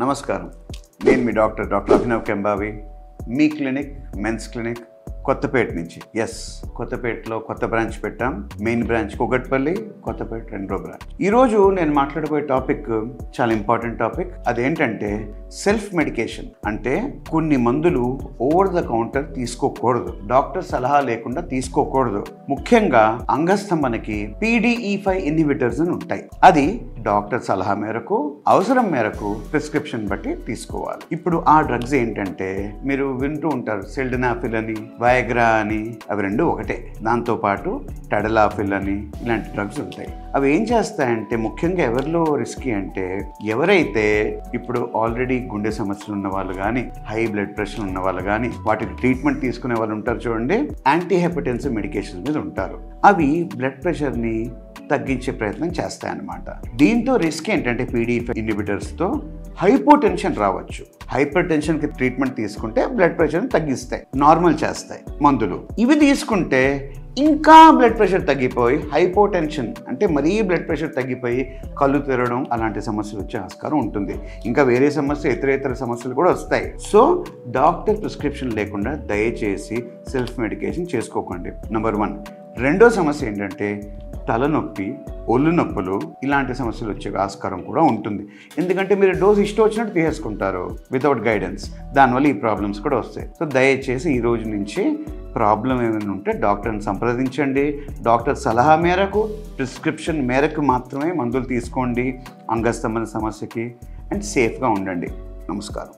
నమస్కారం. నేను మీ డాక్టర్ అభినవ్ కెంబావి. మీ clinic men's clinic Kothapeta నుంచి. కొత్తపేటలో కొత్త బ్రాంచ్ పెట్టాం. మెయిన్ బ్రాంచ్ కుకట్పల్లి, కొత్తపేట రెండో బ్రాంచ్. ఈరోజు నేను మాట్లాడబోయే టాపిక్ చాలా ఇంపార్టెంట్ టాపిక్. అదేంటంటే సెల్ఫ్ మెడికేషన్. అంటే కొన్ని మందులు ఓవర్ ద కౌంటర్ తీసుకోకూడదు, డాక్టర్ సలహా లేకుండా తీసుకోకూడదు. ముఖ్యంగా అంగస్తంభనకి PDE5 ఇన్హిబిటర్స్ అని ఉంటాయి. అది డాక్టర్ సలహా మేరకు, అవసరం మేరకు ప్రిస్క్రిప్షన్ బట్టి తీసుకోవాలి. ఇప్పుడు ఆ డ్రగ్స్ ఏంటంటే మీరు వింటూ ఉంటారు, సిల్డనాఫిల్ అని, వయాగ్రా అని. అవి రెండు ఒకటే. దాంతోపాటు టడలాఫిల్ అని ఇలాంటి డ్రగ్స్ ఉంటాయి. అవి ఏం చేస్తాయంటే ముఖ్యంగా ఎవరిలో రిస్కీ అంటే ఎవరైతే ఇప్పుడు ఆల్రెడీ గుండె సమస్యలు ఉన్న వాళ్ళు కానీ, హై బ్లడ్ ప్రెషర్ ఉన్న వాళ్ళు కానీ, వాటికి ట్రీట్మెంట్ తీసుకునే వాళ్ళు ఉంటారు చూడండి, యాంటీ హైపర్టెన్సివ్ మెడికేషన్ మీద ఉంటారు. అవి బ్లడ్ ప్రెషర్ని తగ్గించే ప్రయత్నం చేస్తాయన్నమాట. దీంతో రిస్క్ ఏంటంటే PDE5 ఇన్హిబిటర్స్తో హైపోటెన్షన్ రావచ్చు. హైపర్ టెన్షన్కి ట్రీట్మెంట్ తీసుకుంటే బ్లడ్ ప్రెషర్ని తగ్గిస్తాయి, నార్మల్ చేస్తాయి మందులు. ఇవి తీసుకుంటే ఇంకా బ్లడ్ ప్రెషర్ తగ్గిపోయి హైపోటెన్షన్ అంటే మరీ బ్లడ్ ప్రెషర్ తగ్గిపోయి కళ్ళు తెరవడం అలాంటి సమస్యలు వచ్చే ఆస్కారం ఉంటుంది. ఇంకా వేరే సమస్య ఇతర సమస్యలు కూడా వస్తాయి. సో డాక్టర్ ప్రిస్క్రిప్షన్ లేకుండా దయచేసి సెల్ఫ్ మెడికేషన్ చేసుకోకండి. నెంబర్ 1. రెండో సమస్య ఏంటంటే తలనొప్పి, ఒళ్ళు నొప్పులు ఇలాంటి సమస్యలు వచ్చే ఆస్కారం కూడా ఉంటుంది. ఎందుకంటే మీరు డోస్ ఇష్టం వచ్చినట్టు తీసేసుకుంటారు వితౌట్ గైడెన్స్. దానివల్ల ఈ ప్రాబ్లమ్స్ కూడా వస్తాయి. సో దయచేసి ఈ రోజు నుంచి ప్రాబ్లం ఏమైనా ఉంటే డాక్టర్ని సంప్రదించండి. డాక్టర్ సలహా మేరకు, ప్రిస్క్రిప్షన్ మేరకు మాత్రమే మందులు తీసుకోండి అంగస్తంభన సమస్యకి. అండ్ సేఫ్గా ఉండండి. నమస్కారం.